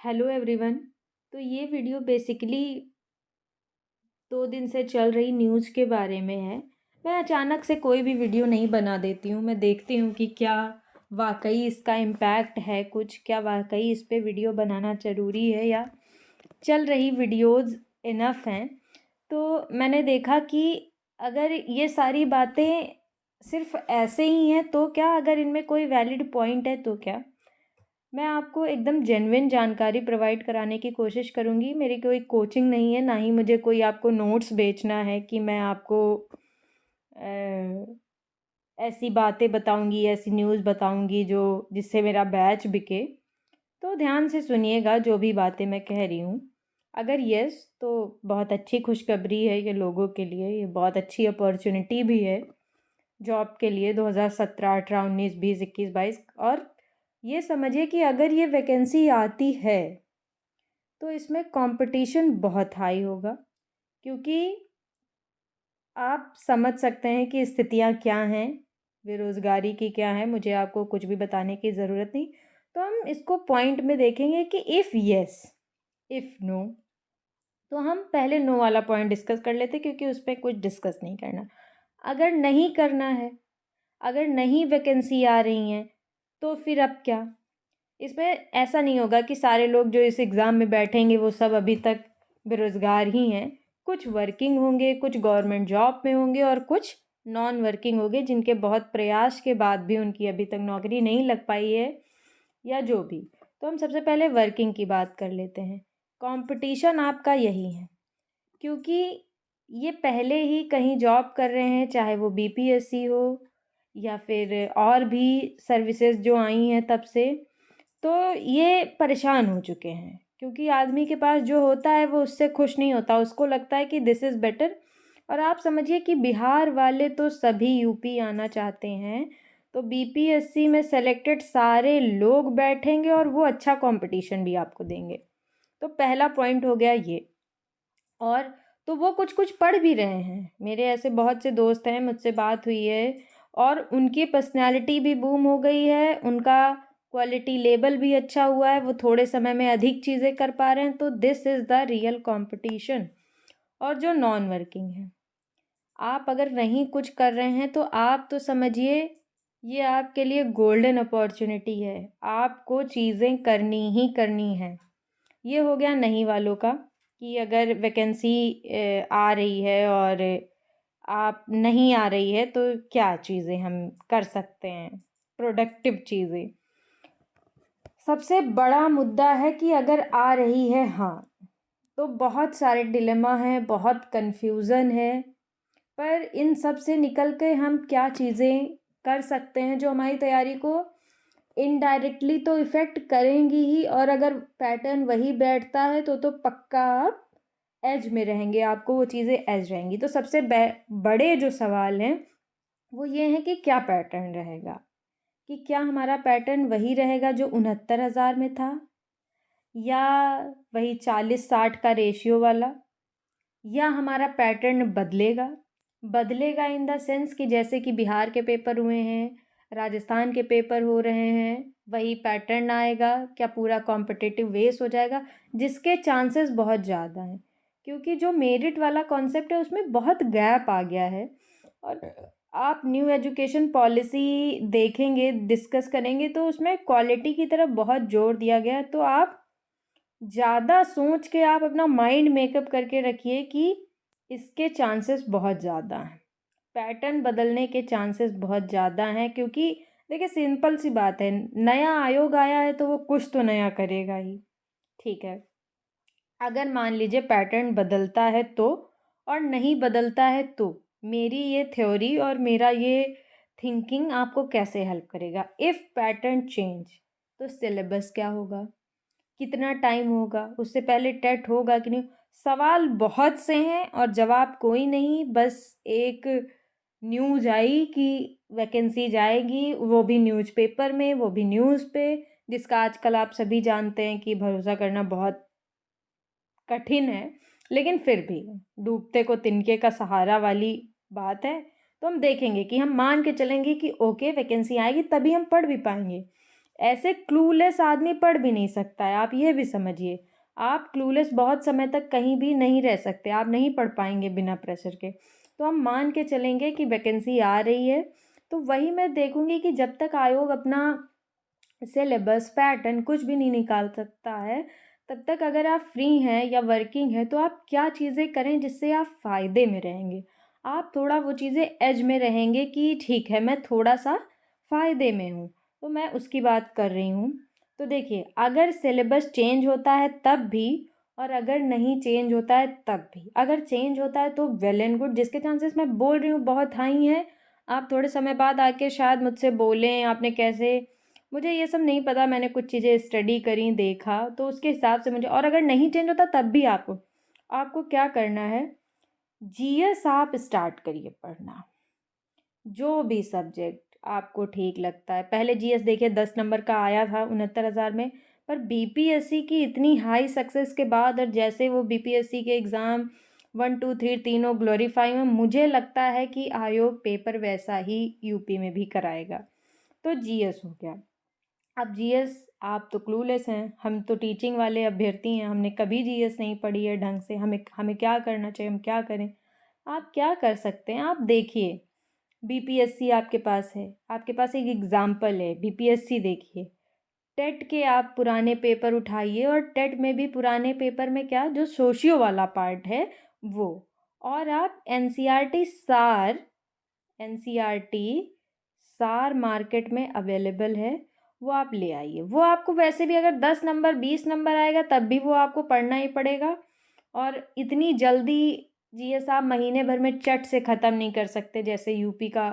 Hello everyone. तो ये video basically 2 दिन से चल रही न्यूज़ के बारे में है। मैं अचानक से कोई भी वीडियो नहीं बना देती हूँ। मैं देखती हूँ कि क्या वाकई इसका इम्पैक्ट है, कुछ क्या वाकई इस पे वीडियो बनाना ज़रूरी है या चल रही वीडियोज़ इनफ हैं। तो मैंने देखा कि अगर ये सारी बातें सिर्फ़ ऐसे ही हैं तो क्या, अगर इनमें कोई वैलिड पॉइंट है तो क्या। मैं आपको एकदम जेन्युइन जानकारी प्रोवाइड कराने की कोशिश करूँगी। मेरी कोई कोचिंग नहीं है, ना ही मुझे कोई आपको नोट्स बेचना है कि मैं आपको ऐसी बातें बताऊँगी, ऐसी न्यूज़ बताऊँगी जो जिससे मेरा बैच बिके। तो ध्यान से सुनिएगा जो भी बातें मैं कह रही हूँ। अगर यस, तो बहुत अच्छी खुशखबरी है ये लोगों के लिए, ये बहुत अच्छी अपॉर्चुनिटी भी है जॉब के लिए 2017, 18, 19, 20, 21, 22। और ये समझिए कि अगर ये वैकेंसी आती है तो इसमें कंपटीशन बहुत हाई होगा, क्योंकि आप समझ सकते हैं कि स्थितियाँ क्या हैं, बेरोज़गारी की क्या है। मुझे आपको कुछ भी बताने की ज़रूरत नहीं। तो हम इसको पॉइंट में देखेंगे कि इफ़ येस, इफ़ नो। तो हम पहले नो वाला पॉइंट डिस्कस कर लेते, क्योंकि उस पे कुछ डिस्कस नहीं करना। अगर नहीं करना है, अगर नहीं वैकेंसी आ रही हैं, तो फिर अब क्या? इसमें ऐसा नहीं होगा कि सारे लोग जो इस एग्ज़ाम में बैठेंगे वो सब अभी तक बेरोज़गार ही हैं। कुछ वर्किंग होंगे, कुछ गवर्नमेंट जॉब में होंगे और कुछ नॉन वर्किंग होंगे जिनके बहुत प्रयास के बाद भी उनकी अभी तक नौकरी नहीं लग पाई है, या जो भी। तो हम सबसे पहले वर्किंग की बात कर लेते हैं। कंपटीशन आपका यही है, क्योंकि ये पहले ही कहीं जॉब कर रहे हैं, चाहे वो बीपीएससी हो या फिर और भी सर्विसेज जो आई हैं तब से। तो ये परेशान हो चुके हैं, क्योंकि आदमी के पास जो होता है वो उससे खुश नहीं होता, उसको लगता है कि दिस इज़ बेटर। और आप समझिए कि बिहार वाले तो सभी यूपी आना चाहते हैं, तो बीपीएससी में सेलेक्टेड सारे लोग बैठेंगे और वो अच्छा कंपटीशन भी आपको देंगे। तो पहला पॉइंट हो गया ये। और तो वो कुछ कुछ पढ़ भी रहे हैं। मेरे ऐसे बहुत से दोस्त हैं, मुझसे बात हुई है और उनकी पर्सनैलिटी भी बूम हो गई है, उनका क्वालिटी लेवल भी अच्छा हुआ है, वो थोड़े समय में अधिक चीज़ें कर पा रहे हैं। तो this is the real competition. और जो नॉन वर्किंग है, आप अगर नहीं कुछ कर रहे हैं तो आप तो समझिए ये आपके लिए गोल्डन अपॉर्चुनिटी है। आपको चीज़ें करनी ही करनी है। ये हो गया नहीं वालों का, कि अगर वैकेंसी आ रही है और आप नहीं आ रही है तो क्या चीज़ें हम कर सकते हैं, प्रोडक्टिव चीज़ें। सबसे बड़ा मुद्दा है कि अगर आ रही है, हाँ, तो बहुत सारे डिलेमा हैं, बहुत कन्फ्यूज़न है। पर इन सब से निकल के हम क्या चीज़ें कर सकते हैं जो हमारी तैयारी को इनडायरेक्टली तो इफ़ेक्ट करेंगी ही, और अगर पैटर्न वही बैठता है तो पक्का आप एज में रहेंगे, आपको वो चीज़ें एज रहेंगी। तो सबसे बड़े जो सवाल हैं वो ये हैं कि क्या पैटर्न रहेगा, कि क्या हमारा पैटर्न वही रहेगा जो 69,000 में था, या वही 40-60 का रेशियो वाला, या हमारा पैटर्न बदलेगा। बदलेगा इन द सेंस कि जैसे कि बिहार के पेपर हुए हैं, राजस्थान के पेपर हो रहे हैं, वही पैटर्न आएगा, क्या पूरा कॉम्पिटिटिव वेस हो जाएगा, जिसके चांसेस बहुत ज़्यादा हैं। क्योंकि जो मेरिट वाला कॉन्सेप्ट है उसमें बहुत गैप आ गया है। और आप न्यू एजुकेशन पॉलिसी देखेंगे, डिस्कस करेंगे, तो उसमें क्वालिटी की तरफ बहुत जोर दिया गया है। तो आप ज़्यादा सोच के आप अपना माइंड मेकअप करके रखिए कि इसके चांसेस बहुत ज़्यादा हैं, पैटर्न बदलने के चांसेस बहुत ज़्यादा हैं। क्योंकि देखिए, सिंपल सी बात है, नया आयोग आया है तो वो कुछ तो नया करेगा ही। ठीक है, अगर मान लीजिए पैटर्न बदलता है तो, और नहीं बदलता है तो, मेरी ये थ्योरी और मेरा ये थिंकिंग आपको कैसे हेल्प करेगा। इफ़ पैटर्न चेंज, तो सिलेबस क्या होगा, कितना टाइम होगा, उससे पहले टेट होगा कि नहीं। सवाल बहुत से हैं और जवाब कोई नहीं। बस एक न्यूज़ आई कि वैकेंसी जाएगी, वो भी न्यूज़पेपर में, वो भी न्यूज़ पे, जिसका आजकल आप सभी जानते हैं कि भरोसा करना बहुत कठिन है। लेकिन फिर भी डूबते को तिनके का सहारा वाली बात है। तो हम देखेंगे कि हम मान के चलेंगे कि ओके वैकेंसी आएगी, तभी हम पढ़ भी पाएंगे। ऐसे क्लूलेस आदमी पढ़ भी नहीं सकता है, आप ये भी समझिए। आप क्लूलेस बहुत समय तक कहीं भी नहीं रह सकते, आप नहीं पढ़ पाएंगे बिना प्रेशर के। तो हम मान के चलेंगे कि वैकेंसी आ रही है, तो वही मैं देखूंगी कि जब तक आयोग अपना सिलेबस पैटर्न कुछ भी नहीं निकाल सकता है, तब तक अगर आप फ्री हैं या वर्किंग हैं तो आप क्या चीज़ें करें जिससे आप फ़ायदे में रहेंगे। आप थोड़ा वो चीज़ें एज में रहेंगे कि ठीक है मैं थोड़ा सा फ़ायदे में हूँ, तो मैं उसकी बात कर रही हूँ। तो देखिए, अगर सिलेबस चेंज होता है तब भी, और अगर नहीं चेंज होता है तब भी। अगर चेंज होता है तो वेल एंड गुड, जिसके चांसेस मैं बोल रही हूँ बहुत हाई हैं। आप थोड़े समय बाद आके शायद मुझसे बोलें आपने कैसे, मुझे ये सब नहीं पता, मैंने कुछ चीज़ें स्टडी करी, देखा, तो उसके हिसाब से मुझे। और अगर नहीं चेंज होता तब भी आपको आपको क्या करना है, जीएस आप स्टार्ट करिए पढ़ना। जो भी सब्जेक्ट आपको ठीक लगता है। पहले जीएस देखिए 10 नंबर का आया था 69,000 में, पर बीपीएससी की इतनी हाई सक्सेस के बाद और जैसे वो बीपीएससी के एग्ज़ाम 1 2 3 तीनों ग्लोरीफाई में, मुझे लगता है कि आयोग पेपर वैसा ही यूपी में भी कराएगा। तो जीएस हो गया। अब जीएस, आप तो क्लूलेस हैं, हम तो टीचिंग वाले अभ्यर्थी हैं, हमने कभी जीएस नहीं पढ़ी है ढंग से, हमें हमें क्या करना चाहिए, हम क्या करें। आप क्या कर सकते हैं, आप देखिए, बीपीएससी आपके पास है, आपके पास एक एग्ज़ाम्पल है बीपीएससी। देखिए, टेट के आप पुराने पेपर उठाइए, और टेट में भी पुराने पेपर में क्या, जो सोशियो वाला पार्ट है वो, और आप एनसीईआरटी सार, एनसीईआरटी सार मार्केट में अवेलेबल है, वो आप ले आइए। वो आपको वैसे भी अगर 10 नंबर 20 नंबर आएगा तब भी वो आपको पढ़ना ही पड़ेगा। और इतनी जल्दी जीएस आप महीने भर में चट से ख़त्म नहीं कर सकते जैसे यूपी का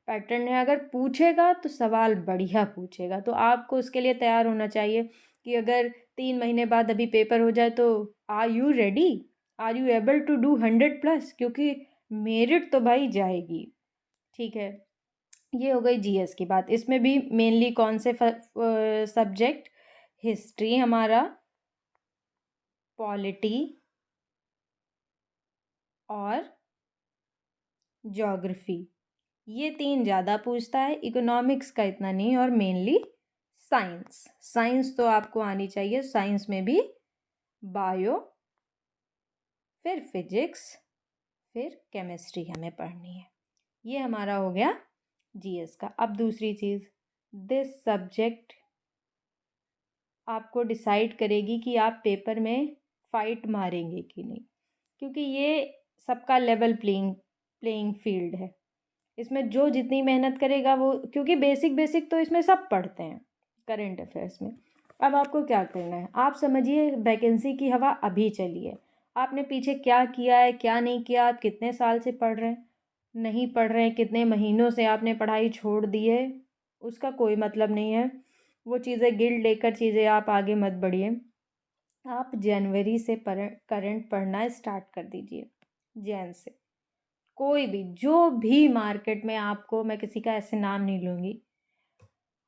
पैटर्न है। अगर पूछेगा तो सवाल बढ़िया पूछेगा, तो आपको उसके लिए तैयार होना चाहिए कि अगर 3 महीने बाद अभी पेपर हो जाए तो are you ready, are you able to do 100+, क्योंकि मेरिट तो भाई जाएगी। ठीक है, ये हो गई जीएस की बात। इसमें भी मेनली कौन से सब्जेक्ट, हिस्ट्री हमारा, पॉलिटी और ज्योग्राफी, ये 3 ज़्यादा पूछता है। इकोनॉमिक्स का इतना नहीं, और मेनली साइंस। साइंस तो आपको आनी चाहिए, साइंस में भी बायो, फिर फिजिक्स, फिर केमिस्ट्री हमें पढ़नी है। ये हमारा हो गया जीएस का। अब दूसरी चीज़, दिस सब्जेक्ट आपको डिसाइड करेगी कि आप पेपर में फ़ाइट मारेंगे कि नहीं, क्योंकि ये सबका लेवल प्लेइंग प्लेइंग फील्ड है। इसमें जो जितनी मेहनत करेगा वो, क्योंकि बेसिक बेसिक तो इसमें सब पढ़ते हैं करंट अफेयर्स में। अब आपको क्या करना है, आप समझिए वैकेंसी की हवा अभी चली है, आपने पीछे क्या किया है क्या नहीं किया, आप कितने साल से पढ़ रहे हैं, नहीं पढ़ रहे हैं, कितने महीनों से आपने पढ़ाई छोड़ दी है, उसका कोई मतलब नहीं है। वो चीज़ें गिल्ड लेकर चीज़ें आप आगे मत बढ़िए। आप जनवरी से करंट पढ़ना स्टार्ट कर दीजिए। जैन से कोई भी, जो भी मार्केट में आपको, मैं किसी का ऐसे नाम नहीं लूँगी,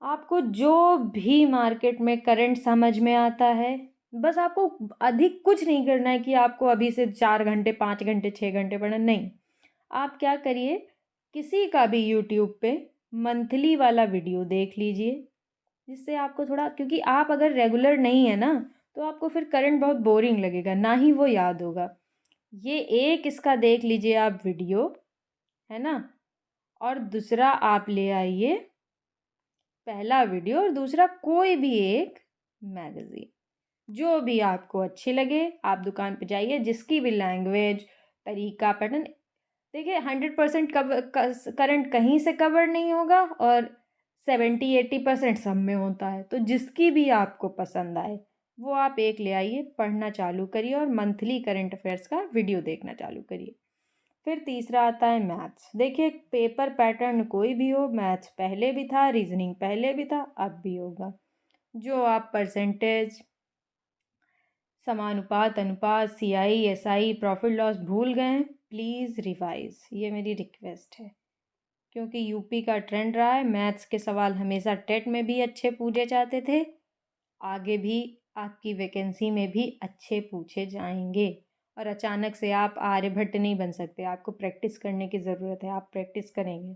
आपको जो भी मार्केट में करंट समझ में आता है, बस आपको अधिक कुछ नहीं करना है कि आपको अभी से 4 घंटे 5 घंटे 6 घंटे पढ़ना, नहीं। आप क्या करिए, किसी का भी यूट्यूब पे मंथली वाला वीडियो देख लीजिए, जिससे आपको थोड़ा, क्योंकि आप अगर रेगुलर नहीं है ना, तो आपको फिर करंट बहुत बोरिंग लगेगा, ना ही वो याद होगा। ये एक इसका देख लीजिए आप वीडियो, है ना, और दूसरा आप ले आइए, पहला वीडियो, और दूसरा कोई भी एक मैगज़ीन, जो भी आपको अच्छी लगे। आप दुकान पे जाइए, जिसकी भी लैंग्वेज, तरीका, पैटर्न, देखिए 100% करंट कहीं से कवर नहीं होगा, और 70-80% सब में होता है। तो जिसकी भी आपको पसंद आए वो आप एक ले आइए, पढ़ना चालू करिए, और मंथली करंट अफेयर्स का वीडियो देखना चालू करिए। फिर तीसरा आता है मैथ्स। देखिए, पेपर पैटर्न कोई भी हो, मैथ्स पहले भी था, रीजनिंग पहले भी था, अब भी होगा। जो आप परसेंटेज, समानुपात, अनुपात, सीआई, एसआई, प्रॉफिट लॉस भूल गए हैं, प्लीज़ रिवाइज, ये मेरी रिक्वेस्ट है। क्योंकि यूपी का ट्रेंड रहा है, मैथ्स के सवाल हमेशा टेट में भी अच्छे पूछे जाते थे, आगे भी आपकी वैकेंसी में भी अच्छे पूछे जाएंगे। और अचानक से आप आर्यभट्ट नहीं बन सकते, आपको प्रैक्टिस करने की ज़रूरत है, आप प्रैक्टिस करेंगे।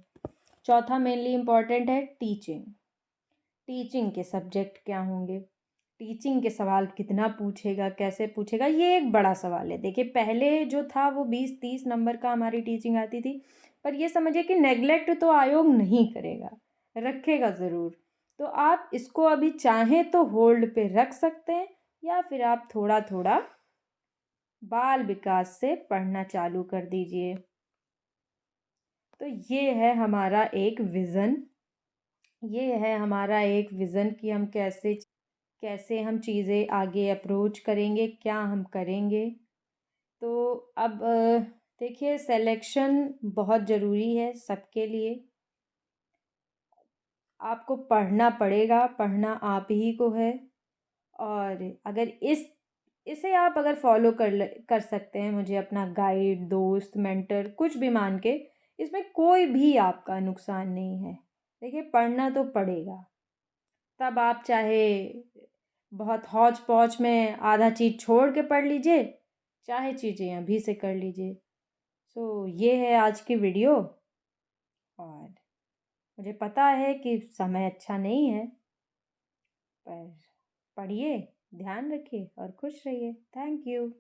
चौथा मेनली इम्पॉर्टेंट है टीचिंग। टीचिंग के सब्जेक्ट क्या होंगे, टीचिंग के सवाल कितना पूछेगा, कैसे पूछेगा, ये एक बड़ा सवाल है। देखिए पहले जो था वो 20-30 नंबर का हमारी टीचिंग आती थी, पर ये समझिए कि नेगलेक्ट तो आयोग नहीं करेगा, रखेगा ज़रूर। तो आप इसको अभी चाहें तो होल्ड पे रख सकते हैं, या फिर आप थोड़ा थोड़ा बाल विकास से पढ़ना चालू कर दीजिए। तो ये है हमारा एक विज़न, ये है हमारा एक विज़न कि हम कैसे कैसे हम चीज़ें आगे अप्रोच करेंगे, क्या हम करेंगे। तो अब देखिए सिलेक्शन बहुत ज़रूरी है सबके लिए। आपको पढ़ना पड़ेगा, पढ़ना आप ही को है। और अगर इसे आप अगर फॉलो कर सकते हैं, मुझे अपना गाइड, दोस्त, मेंटर कुछ भी मान के, इसमें कोई भी आपका नुकसान नहीं है। देखिए पढ़ना तो पड़ेगा, तब आप चाहे बहुत हौच पौच में आधा चीज़ छोड़ के पढ़ लीजिए, चाहे चीज़ें अभी से कर लीजिए। सो ये है आज की वीडियो। और मुझे पता है कि समय अच्छा नहीं है, पर पढ़िए, ध्यान रखिए और खुश रहिए। Thank you.